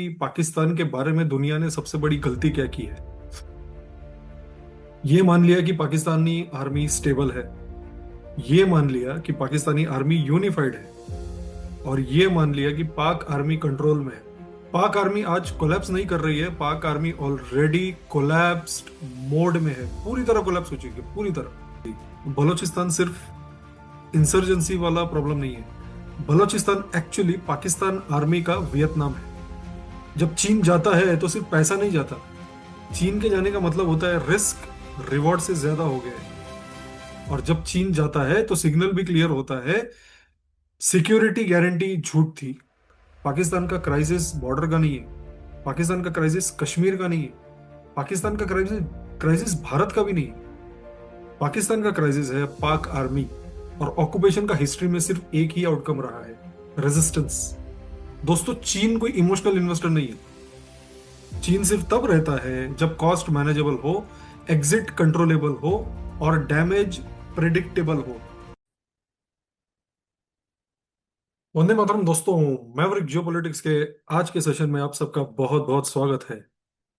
कि पाकिस्तान के बारे में दुनिया ने सबसे बड़ी गलती क्या की है। ये मान लिया कि पाकिस्तानी आर्मी स्टेबल है। ये मान लिया कि पाकिस्तानी आर्मी यूनिफाइड है। और ये मान लिया कि पाक आर्मी कंट्रोल में है। पाक आर्मी आज कोलैप्स नहीं कर रही है। पाक आर्मी ऑलरेडी कोलैप्स्ड मोड में है, पूरी तरह कोलैप्स हो चुकी है, पूरी तरह। बलूचिस्तान सिर्फ इंसर्जेंसी वाला प्रॉब्लम नहीं है। बलूचिस्तान एक्चुअली पाकिस्तान आर्मी का वियतनाम है। जब चीन जाता है तो सिर्फ पैसा नहीं जाता। चीन के जाने का मतलब होता है रिस्क रिवॉर्ड से ज्यादा हो गया है। और जब चीन जाता है तो सिग्नल भी क्लियर होता है। सिक्योरिटी गारंटी झूठ थी। पाकिस्तान का क्राइसिस बॉर्डर का नहीं है। पाकिस्तान का क्राइसिस कश्मीर का नहीं है। पाकिस्तान का क्राइसिस क्राइसिस भारत का भी नहीं है। पाकिस्तान का क्राइसिस है पाक आर्मी। और ऑक्यूपेशन का हिस्ट्री में सिर्फ एक ही आउटकम रहा है, रेजिस्टेंस। दोस्तों, चीन कोई इमोशनल इन्वेस्टर नहीं है। चीन सिर्फ तब रहता है जब कॉस्ट मैनेजेबल हो, एग्जिट कंट्रोलेबल हो और डैमेज प्रिडिक्टेबल हो। वंदे मातरम दोस्तों, मैवरिक जियोपॉलिटिक्स के आज के सेशन में आप सबका बहुत बहुत स्वागत है।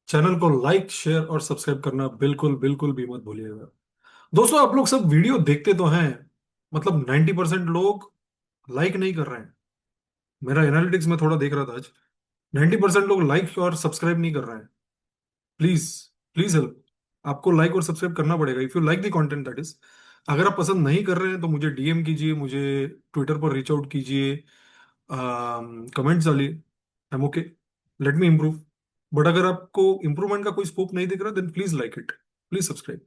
चैनल को लाइक, शेयर और सब्सक्राइब करना बिल्कुल बिल्कुल भी मत भूलिएगा। दोस्तों, आप लोग सब वीडियो देखते तो हैं, मतलब 90% लोग लाइक नहीं कर रहे हैं। मेरा एनालिटिक्स में थोड़ा देख रहा था आज। 90% लोग लाइक और सब्सक्राइब नहीं कर रहे हैं। Please, please help. आपको लाइक और सब्सक्राइब करना पड़ेगा if you like the content, that is. अगर आप पसंद नहीं कर रहे हैं तो मुझे डीएम कीजिए, मुझे ट्विटर पर रीच आउट कीजिए, कमेंट्स डालिए। I am okay, let me improve. But अगर आपको इंप्रूवमेंट का कोई स्कोप नहीं दिख रहा then please like it, please subscribe.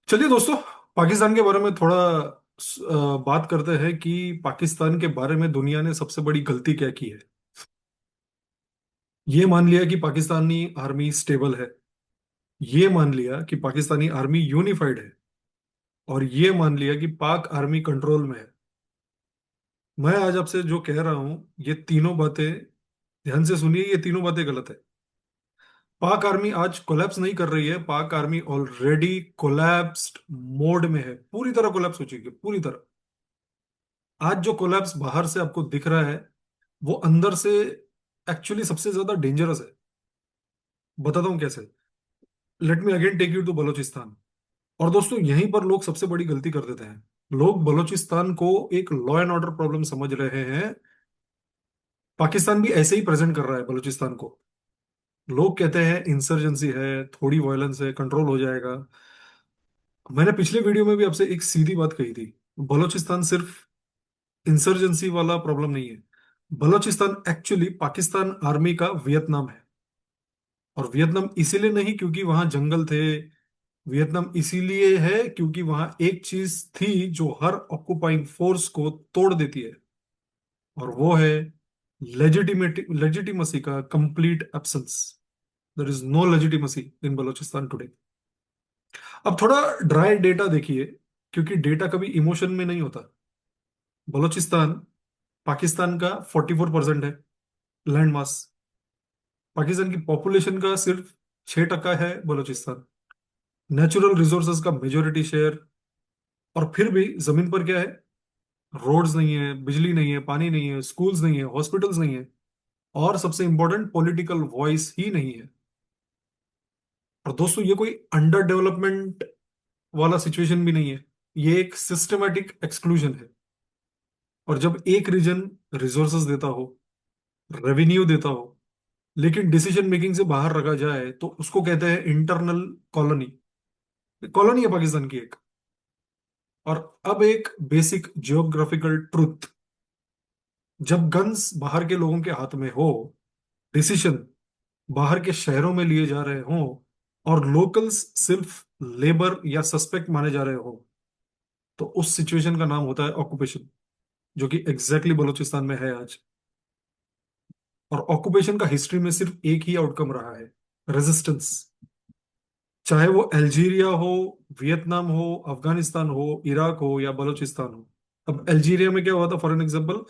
चलिए दोस्तों, पाकिस्तान के बारे में थोड़ा बात करते हैं कि पाकिस्तान के बारे में दुनिया ने सबसे बड़ी गलती क्या की है। ये मान लिया कि पाकिस्तानी आर्मी स्टेबल है। ये मान लिया कि पाकिस्तानी आर्मी यूनिफाइड है। और ये मान लिया कि पाक आर्मी कंट्रोल में है। मैं आज आपसे जो कह रहा हूं, ये तीनों बातें ध्यान से सुनिए, ये तीनों बातें गलत है। पाक आर्मी आज कोलैप्स नहीं कर रही है। पाक आर्मी ऑलरेडी कोलैप्स्ड मोड में है, पूरी तरह कोलैप्स हो चुकी है, पूरी तरह। आज जो कोलैप्स बाहर से आपको दिख रहा है, वो अंदर से एक्चुअली सबसे ज्यादा डेंजरस है। बताता हूं कैसे। Let me again take you to Balochistan. और दोस्तों, यहीं पर लोग सबसे बड़ी गलती कर देते हैं। लोग बलूचिस्तान को एक लॉ एंड ऑर्डर प्रॉब्लम समझ रहे हैं। पाकिस्तान भी ऐसे ही प्रेजेंट कर रहा है बलूचिस्तान को। लोग कहते हैं इंसर्जेंसी है, थोड़ी वायलेंस है, कंट्रोल हो जाएगा। मैंने पिछले वीडियो में भी आपसे एक सीधी बात कही थी। बलूचिस्तान सिर्फ इंसर्जेंसी वाला प्रॉब्लम नहीं है। बलूचिस्तान एक्चुअली पाकिस्तान आर्मी का वियतनाम है। और वियतनाम इसीलिए नहीं क्योंकि वहां जंगल थे। वियतनाम इसीलिए है क्योंकि वहां एक चीज थी जो हर ऑक्युपाइंग फोर्स को तोड़ देती है। और वो है लेजिटिमेसी का complete absence. There is no legitimacy in Balochistan today. अब थोड़ा ड्राई डेटा देखिए, क्योंकि डेटा कभी इमोशन में नहीं होता। बलूचिस्तान पाकिस्तान का 44% है लैंड मास। पाकिस्तान की पॉपुलेशन का सिर्फ 6% है बलूचिस्तान। नेचुरल रिसोर्सेज का मेजोरिटी शेयर। और फिर भी जमीन पर क्या है? रोड्स नहीं है, बिजली नहीं है, पानी नहीं है, स्कूल्स नहीं है, हॉस्पिटल्स नहीं है। और सबसे इंपॉर्टेंट, पॉलिटिकल वॉइस ही नहीं है। और दोस्तों, ये कोई अंडर डेवलपमेंट वाला सिचुएशन भी नहीं है। ये एक सिस्टमेटिक एक्सक्लूजन है। और जब एक रीजन रिसोर्सेज देता हो, रेवेन्यू देता हो, लेकिन डिसीजन मेकिंग से बाहर रखा जाए तो उसको कहते हैं इंटरनल कॉलोनी। कॉलोनी है पाकिस्तान की एक। और अब एक बेसिक जियोग्राफिकल ट्रुथ। जब गन्स बाहर के लोगों के हाथ में हो, डिसीजन बाहर के शहरों में लिए जा रहे हों, और लोकल्स सिर्फ लेबर या सस्पेक्ट माने जा रहे हो, तो उस सिचुएशन का नाम होता है ऑक्यूपेशन। जो कि एग्जैक्टली बलूचिस्तान में है आज। और ऑक्यूपेशन का हिस्ट्री में सिर्फ एक ही आउटकम रहा है, रेजिस्टेंस। चाहे वो अल्जीरिया हो, वियतनाम हो, अफगानिस्तान हो, इराक हो या बलूचिस्तान हो। अब अल्जीरिया में क्या हुआ था, फॉर एन एग्जांपल,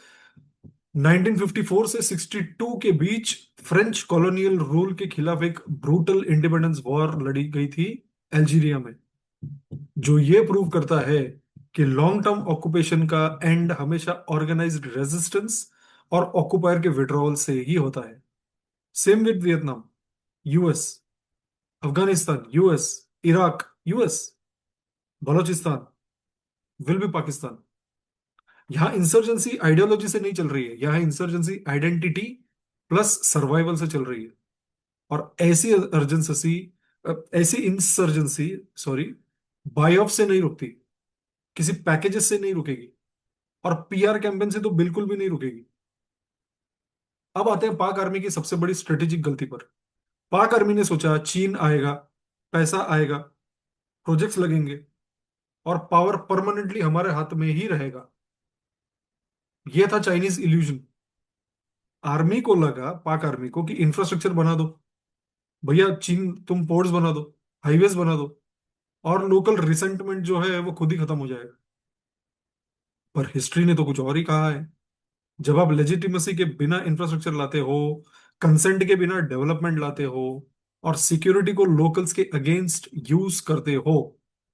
1954 से 62 के बीच फ्रेंच कॉलोनियल रूल के खिलाफ एक ब्रूटल इंडिपेंडेंस वॉर लड़ी गई थी अल्जीरिया में। जो ये प्रूव करता है कि लॉन्ग टर्म ऑक्यूपेशन का एंड हमेशा ऑर्गेनाइज्ड रेजिस्टेंस और ऑक्युपायर के विड्रॉल से ही होता है। Same with Vietnam, US, Afghanistan US, Iraq US, Balochistan will be Pakistan. यहां इंसर्जेंसी आइडियोलॉजी से नहीं चल रही है, यहां इंसर्जेंसी आइडेंटिटी प्लस सर्वाइवल से चल रही है। और ऐसी इंसर्जेंसी, सॉरी, बाय ऑफ से नहीं रुकती, किसी पैकेजेस से नहीं रुकेगी, और पीआर कैंपेन से तो बिल्कुल भी नहीं रुकेगी। अब आते हैं पाक आर्मी की सबसे बड़ी स्ट्रेटेजिक गलती पर। पाक आर्मी ने सोचा चीन आएगा, पैसा आएगा, प्रोजेक्ट्स लगेंगे, और पावर परमानेंटली हमारे हाथ में ही रहेगा। यह था चाइनीज इल्यूजन। आर्मी को लगा, पाक आर्मी को, कि इंफ्रास्ट्रक्चर बना दो भैया, चीन तुम पोर्ट्स बना दो, हाईवेज बना दो, और लोकल रिसेंटमेंट जो है वो खुद ही खत्म हो जाएगा। पर हिस्ट्री ने तो कुछ और ही कहा है। जब आप लेजिटिमेसी के बिना इंफ्रास्ट्रक्चर लाते हो, कंसेंट के बिना डेवलपमेंट लाते हो, और सिक्योरिटी को लोकल्स के अगेंस्ट यूज करते हो,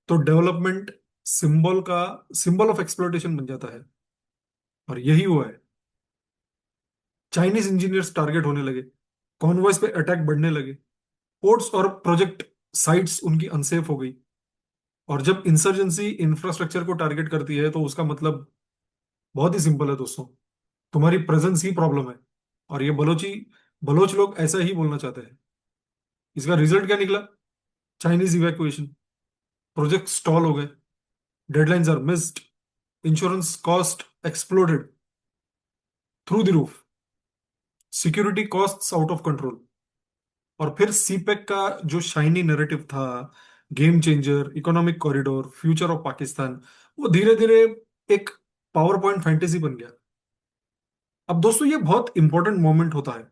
तो डेवलपमेंट सिंबल ऑफ एक्सप्लॉयटेशन बन जाता है। और यही हुआ है। चाइनीज इंजीनियर्स टारगेट होने लगे, कॉन्वॉयज पे अटैक बढ़ने लगे, पोर्ट्स और प्रोजेक्ट साइट्स उनकी अनसेफ हो गई। और जब इंसर्जेंसी इंफ्रास्ट्रक्चर को टारगेट करती है तो उसका मतलब बहुत ही सिंपल है दोस्तों, तुम्हारी प्रेजेंस ही प्रॉब्लम है। और ये बलोच लोग ऐसा ही बोलना चाहते हैं। इसका रिजल्ट क्या निकला? चाइनीज इवैक्यूएशन, प्रोजेक्ट स्टॉल हो गए, deadlines are missed, insurance cost exploded through the roof, security costs out of control. और फिर सीपेक का जो शाइनी नैरेटिव था, game changer, economic corridor, future of Pakistan, वो धीरे धीरे एक पावर पॉइंट फैंटेसी बन गया। अब दोस्तों ये बहुत इंपॉर्टेंट मोमेंट होता है।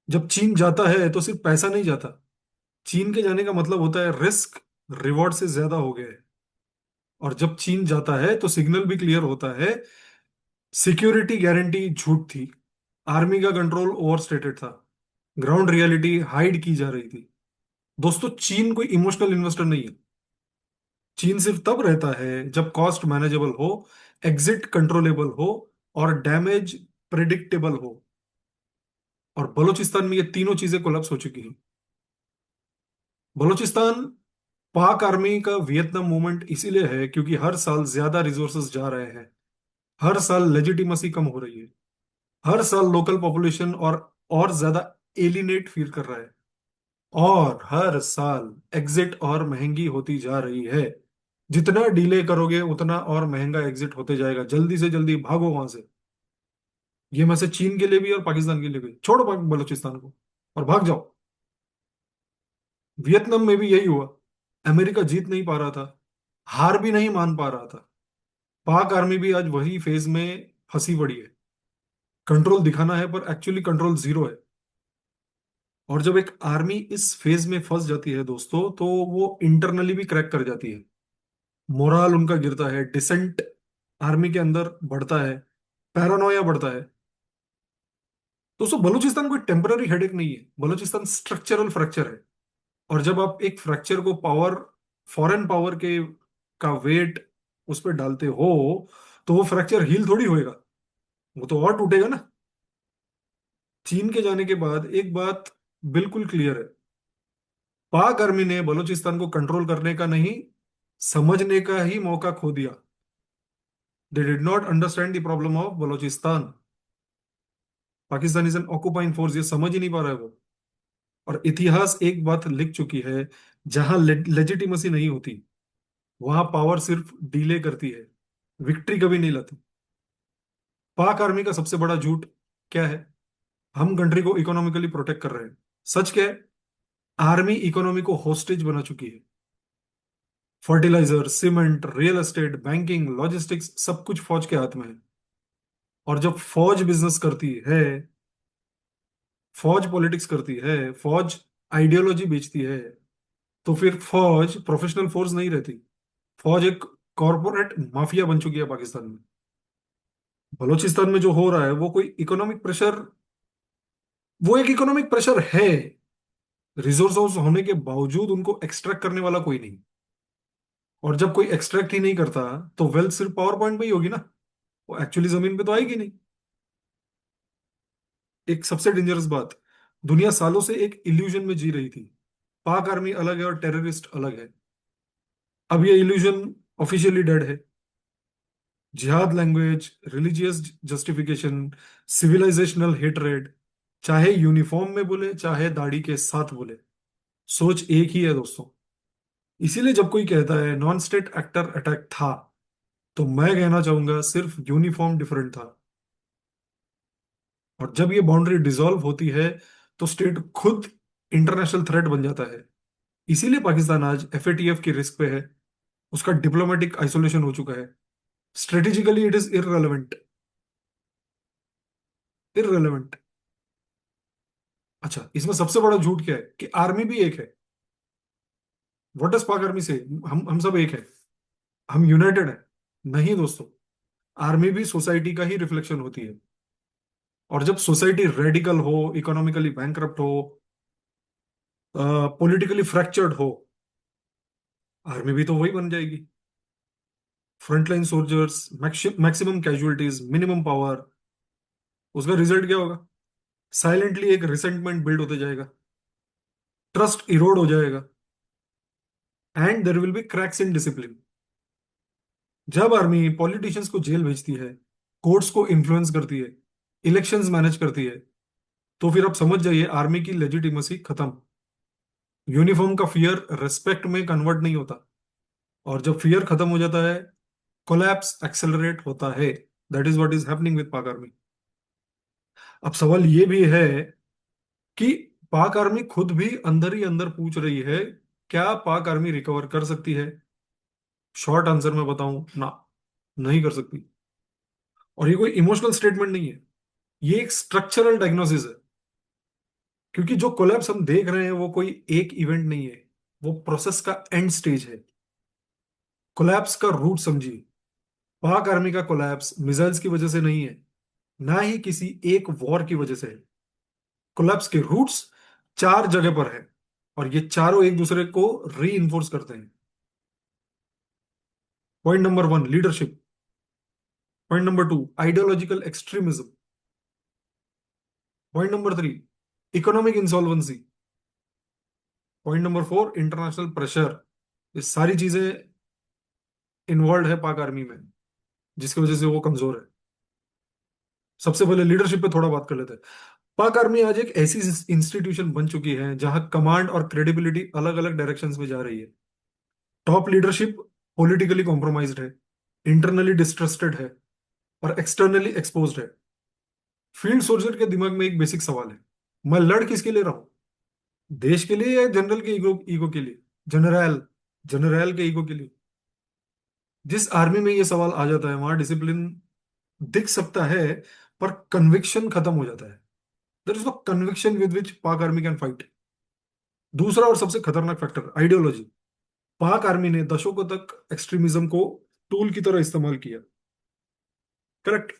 जब चीन जाता है तो सिर्फ पैसा नहीं जाता, चीन के जाने का मतलब होता है रिस्क रिवॉर्ड से ज्यादा हो गया है। और जब चीन जाता है तो सिग्नल भी क्लियर होता है, सिक्योरिटी गारंटी झूठ थी, आर्मी का कंट्रोल ओवरस्टेटेड था, ग्राउंड रियलिटी हाइड की जा रही थी। दोस्तों चीन कोई इमोशनल इन्वेस्टर नहीं है। चीन सिर्फ तब रहता है जब कॉस्ट मैनेजेबल हो, एग्जिट कंट्रोलेबल हो, और डैमेज प्रिडिक्टेबल हो। और बलूचिस्तान में ये तीनों चीजें कोलैप्स हो चुकी हैं। बलूचिस्तान, पाक आर्मी का वियतनाम मूवमेंट इसीलिए है क्योंकि हर साल ज्यादा रिसोर्सेज जा रहे हैं, हर साल लेजिटिमेसी कम हो रही है, हर साल लोकल पॉपुलेशन और ज्यादा एलिनेट फील कर रहा है, और हर साल एग्जिट और महंगी होती जा रही है। जितना डिले करोगे उतना और महंगा एग्जिट होते जाएगा। जल्दी से जल्दी भागो वहां से। ये मैसेज चीन के लिए भी और पाकिस्तान के लिए भी, छोड़ो बलूचिस्तान को और भाग जाओ। वियतनाम में भी यही हुआ। अमेरिका जीत नहीं पा रहा था, हार भी नहीं मान पा रहा था। पाक आर्मी भी आज वही फेज में फंसी पड़ी है। कंट्रोल दिखाना है पर एक्चुअली कंट्रोल जीरो है। और जब एक आर्मी इस फेज में फंस जाती है दोस्तों, तो वो इंटरनली भी क्रैक कर जाती है। मोराल उनका गिरता है, डिसेंट आर्मी के अंदर बढ़ता है, पैरानोया बढ़ता है। दोस्तों बलूचिस्तान कोई टेम्पररी हेडेक नहीं है, बलूचिस्तान स्ट्रक्चरल फ्रैक्चर है। और जब आप एक फ्रैक्चर को फॉरेन पावर के का वेट उस पर डालते हो, तो वो फ्रैक्चर हील थोड़ी होएगा, वो तो और टूटेगा ना। चीन के जाने के बाद एक बात बिल्कुल क्लियर है, पाक आर्मी ने बलूचिस्तान को कंट्रोल करने का नहीं, समझने का ही मौका खो दिया। They did not understand the problem of Balochistan. Pakistan is an occupying force, ये समझ ही नहीं पा रहा है वो। और इतिहास एक बात लिख चुकी है, जहां लेजिटिमेसी नहीं होती वहां पावर सिर्फ डीले करती है, विक्ट्री कभी नहीं लाती। पाक आर्मी का सबसे बड़ा झूठ क्या है? हम कंट्री को इकोनॉमिकली प्रोटेक्ट कर रहे हैं। सच क्या है? आर्मी इकोनॉमी को होस्टेज बना चुकी है। Fertiliser, cement, real estate, banking, logistics, सब कुछ फौज के हाथ में है। और जब फौज बिजनेस करती है, फौज पॉलिटिक्स करती है, फौज आइडियोलॉजी बेचती है, तो फिर फौज प्रोफेशनल फोर्स नहीं रहती। फौज एक कॉरपोरेट माफिया बन चुकी है पाकिस्तान में। बलूचिस्तान में जो हो रहा है वो एक इकोनॉमिक प्रेशर है। रिसोर्स होने के बावजूद उनको एक्सट्रैक्ट करने वाला कोई नहीं। और जब कोई एक्सट्रैक्ट ही नहीं करता, तो वेल्थ सिर्फ पावर पॉइंट में ही होगी ना, वो एक्चुअली जमीन पे तो आएगी नहीं। एक सबसे डेंजरस बात, दुनिया सालों से एक इल्यूजन में जी रही थी, पाक आर्मी अलग है और टेररिस्ट अलग है। अब ये इल्यूजन ऑफिशियली डेड है। जिहाद language, religious justification, civilisational hatred, चाहे यूनिफॉर्म में बोले चाहे दाढ़ी के साथ बोले, सोच एक ही है दोस्तों। इसीलिए जब कोई कहता है नॉन स्टेट एक्टर अटैक था, तो मैं कहना चाहूंगा सिर्फ यूनिफॉर्म डिफरेंट था। और जब ये बाउंड्री डिसॉल्व होती है, तो स्टेट खुद इंटरनेशनल थ्रेट बन जाता है। इसीलिए पाकिस्तान आज एफएटीएफ की रिस्क पे है। उसका डिप्लोमेटिक आइसोलेशन हो चुका है। Strategically it is irrelevant. Irrelevant. अच्छा, इसमें सबसे बड़ा झूठ क्या है कि आर्मी भी एक है। व्हाट डज पाक आर्मी से? हम सब एक है, हम यूनाइटेड है। नहीं दोस्तों, आर्मी भी सोसाइटी का ही रिफ्लेक्शन होती है। और जब सोसाइटी रेडिकल हो, इकोनॉमिकली बैंकरप्ट हो, पॉलिटिकली फ्रैक्चर्ड हो, आर्मी भी तो वही बन जाएगी। Frontline soldiers, maximum casualties, minimum power. उसका रिजल्ट क्या होगा? साइलेंटली एक रिसेंटमेंट बिल्ड होते जाएगा, ट्रस्ट इरोड हो जाएगा, and there will be cracks in discipline. जब आर्मी पॉलिटिशियंस को जेल भेजती है, कोर्ट्स को इन्फ्लुएंस करती है, इलेक्शंस मैनेज करती है, तो फिर आप समझ जाइए आर्मी की लेजिटिमेसी खत्म। यूनिफॉर्म का फियर रेस्पेक्ट में कन्वर्ट नहीं होता। और जब फियर खत्म हो जाता है, कोलैप्स एक्सेलरेट होता है। That is what is happening with पाक आर्मी। अब सवाल ये भी है कि पाक आर्मी खुद भी अंदर ही अंदर पूछ रही है, क्या पाक आर्मी रिकवर कर सकती है? शॉर्ट आंसर में बताऊं ना, नहीं कर सकती। और ये कोई इमोशनल स्टेटमेंट नहीं है, ये एक स्ट्रक्चरल डायग्नोसिस है। क्योंकि जो कोलैप्स हम देख रहे हैं वो कोई एक इवेंट नहीं है, वो प्रोसेस का एंड स्टेज है। कोलैप्स का रूट समझिए। पाक आर्मी का कोलैप्स मिसाइल्स की वजह से नहीं है, ना ही किसी एक वॉर की वजह से है। कोलैप्स के रूट्स चार जगह पर है, और ये चारों एक दूसरे को री इन्फोर्स करते हैं। Point number one, leadership. Point number two, ideological extremism. Point number three, economic insolvency. Point number four, international pressure. ये सारी चीजें इन्वॉल्व है पाक आर्मी में, जिसकी वजह से वो कमजोर है। सबसे पहले लीडरशिप पे थोड़ा बात कर लेते हैं। पाक आर्मी आज एक ऐसी इंस्टीट्यूशन बन चुकी है जहां कमांड और क्रेडिबिलिटी अलग अलग डायरेक्शंस में जा रही है। टॉप लीडरशिप पॉलिटिकली कॉम्प्रोमाइज्ड है, इंटरनली डिस्ट्रस्टेड है, और एक्सटर्नली एक्सपोज्ड है। फील्ड सोल्जर के दिमाग में एक बेसिक सवाल है, मैं लड़ किसके लिए रहा हूं? देश के लिए या जनरल के ईगो ईगो के लिए? जनरल जनरल के ईगो के लिए। जिस आर्मी में ये सवाल आ जाता है, वहां डिसिप्लिन दिख सकता है, पर कन्विक्शन खत्म हो जाता है। There is no conviction with which Pak army can fight. दूसरा और सबसे खतरनाक फैक्टर, आइडियोलॉजी। पाक आर्मी ने दशकों तक एक्सट्रीमिज्म को टूल की तरह इस्तेमाल किया। करेक्ट।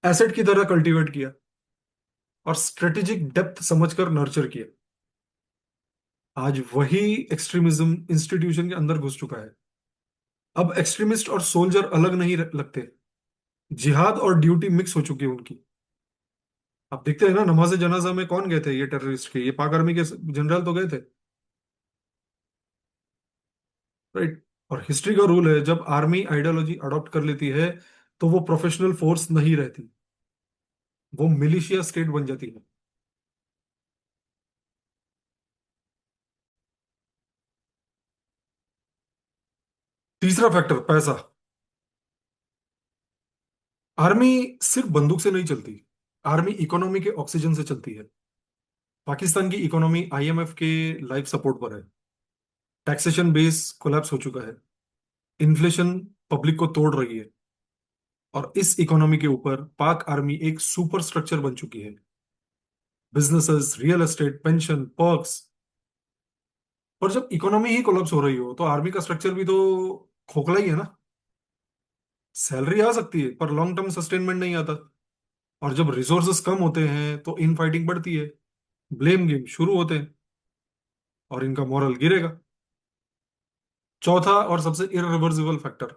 एसेट की तरह कल्टीवेट किया, और स्ट्रेटेजिक डेप्थ समझकर नर्चर किया। आज वही एक्सट्रीमिज्म इंस्टीट्यूशन के अंदर घुस चुका है। अब एक्सट्रीमिस्ट और सोल्जर अलग नहीं लगते, जिहाद और ड्यूटी मिक्स हो चुकी है उनकी। आप देखते हैं ना, नमाज जनाजा में कौन गए थे? ये टेररिस्ट के, ये पाक आर्मी के जनरल तो गए थे। राइट। और हिस्ट्री का रूल है, जब आर्मी आइडियोलॉजी अडॉप्ट कर लेती है, तो वो प्रोफेशनल फोर्स नहीं रहती, वो मिलिशिया स्टेट बन जाती है। तीसरा फैक्टर, पैसा। आर्मी सिर्फ बंदूक से नहीं चलती, आर्मी इकोनॉमी के ऑक्सीजन से चलती है। पाकिस्तान की इकोनॉमी आईएमएफ के लाइफ सपोर्ट पर है। टैक्सेशन बेस कोलैप्स हो चुका है, इन्फ्लेशन पब्लिक को तोड़ रही है, और इस इकोनॉमी के ऊपर पाक आर्मी एक सुपर स्ट्रक्चर बन चुकी है। Businesses, real estate, pension, perks. पर जब इकोनॉमी ही कोलैप्स हो रही हो, तो आर्मी का स्ट्रक्चर भी तो खोखला ही है ना। सैलरी आ सकती है, पर लॉन्ग टर्म सस्टेनमेंट नहीं आता। और जब रिसोर्सेस कम होते हैं, तो इन फाइटिंग बढ़ती है, ब्लेम गेम शुरू होते हैं, और इनका मॉरल गिरेगा। चौथा और सबसे इररिवर्सिबल फैक्टर,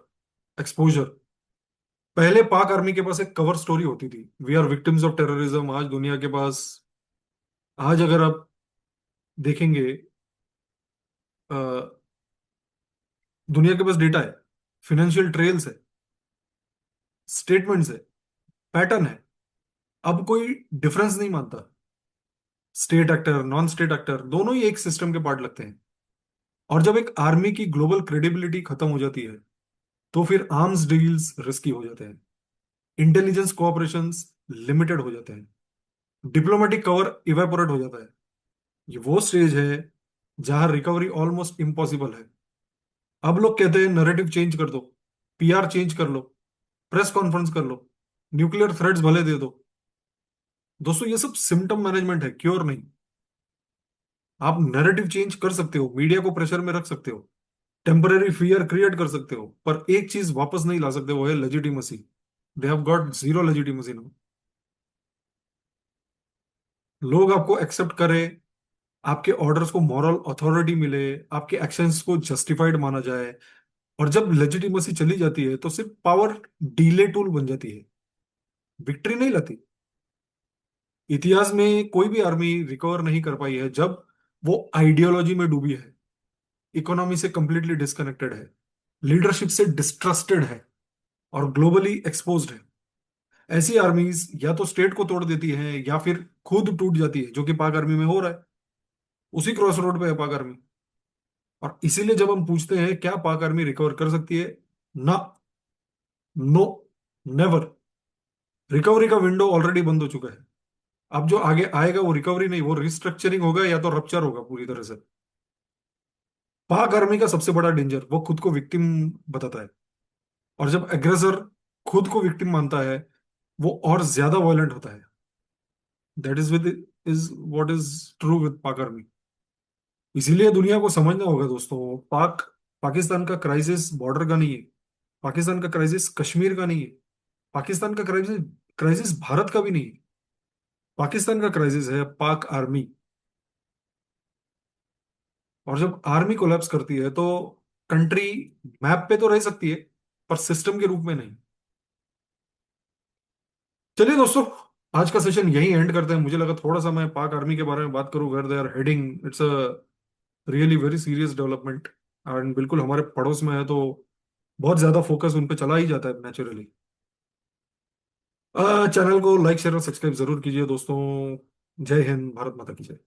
एक्सपोजर। पहले पाक आर्मी के पास एक कवर स्टोरी होती थी, we are victims of terrorism. आज दुनिया के पास आज अगर आप देखेंगे, अ, दुनिया के पास डेटा है, फिनेंशियल ट्रेल्स है, स्टेटमेंट्स है, पैटर्न है। अब कोई डिफरेंस नहीं मानता। State actor, non state actor, दोनों ही एक सिस्टम के पार्ट लगते हैं। और जब एक आर्मी की ग्लोबल क्रेडिबिलिटी खत्म हो जाती है, तो फिर आर्म्स डील्स रिस्की हो जाते हैं, इंटेलिजेंस कोऑपरेशंस लिमिटेड हो जाते हैं, डिप्लोमेटिक कवर इवेपोरेट हो जाता है। ये वो स्टेज है जहां रिकवरी ऑलमोस्ट इम्पॉसिबल है। अब लोग कहते हैं नैरेटिव चेंज कर दो, पीआर चेंज कर लो, प्रेस कॉन्फ्रेंस कर लो, न्यूक्लियर थ्रेड्स भले दे दो। दोस्तों, ये सब सिम्टम मैनेजमेंट है, क्योर नहीं। आप नैरेटिव चेंज कर सकते हो, मीडिया को प्रेशर में रख सकते हो, टेम्पररी फियर क्रिएट कर सकते हो, पर एक चीज वापस नहीं ला सकते, वो है legitimacy. They have got zero legitimacy now. लोग आपको एक्सेप्ट करें, आपके ऑर्डर्स को मॉरल अथॉरिटी मिले, आपके एक्शंस को जस्टिफाइड माना जाए, और जब लेजिटिमेसी चली जाती है तो सिर्फ पावर डीले टूल बन जाती है, विक्ट्री नहीं लाती। इतिहास में कोई भी आर्मी रिकवर नहीं कर पाई है जब वो आइडियोलॉजी में डूबी है, इकोनॉमी से कंप्लीटली डिस्कनेक्टेड है, लीडरशिप से डिस्ट्रस्टेड है, और ग्लोबली एक्सपोज्ड है। ऐसी आर्मीज या तो स्टेट को तोड़ देती हैं या फिर खुद टूट जाती है, जो कि पाक आर्मी में हो रहा है। उसी क्रॉस रोड पे है पाक आर्मी। और इसीलिए जब हम पूछते हैं क्या पाक आर्मी रिकवर कर सकती है, ना, नो, नेवर। रिकवरी का विंडो ऑलरेडी बंद हो चुका है। अब जो आगे आएगा वो रिकवरी नहीं, वो रिस्ट्रक्चरिंग होगा या तो रप्चर होगा पूरी तरह से। पाक आर्मी का सबसे बड़ा डेंजर, वो खुद को विक्टिम बताता है। और जब एग्रेसर खुद को विक्टिम मानता है, वो और ज्यादा वायलेंट होता है। That is what is true with पाक आर्मी। इसीलिए दुनिया को समझना होगा दोस्तों, पाकिस्तान का क्राइसिस बॉर्डर का नहीं है। पाकिस्तान का क्राइसिस कश्मीर का नहीं है। पाकिस्तान का क्राइसिस क्राइसिस भारत का भी नहीं है। पाकिस्तान का क्राइसिस है पाक आर्मी। और जब आर्मी कोलैप्स करती है तो कंट्री मैप पे तो रह सकती है, पर सिस्टम के रूप में नहीं। चलिए दोस्तों, आज का सेशन यहीं एंड करते हैं। मुझे लगा थोड़ा सा मैं पाक आर्मी के बारे में बात करूं, where they are heading. It's a really very serious development, and बिल्कुल हमारे पड़ोस में है, तो बहुत ज्यादा फोकस उन पे चला ही जाता है नेचुरली। चैनल को लाइक शेयर और सब्सक्राइब जरूर कीजिए दोस्तों। जय हिंद, भारत माता की जय।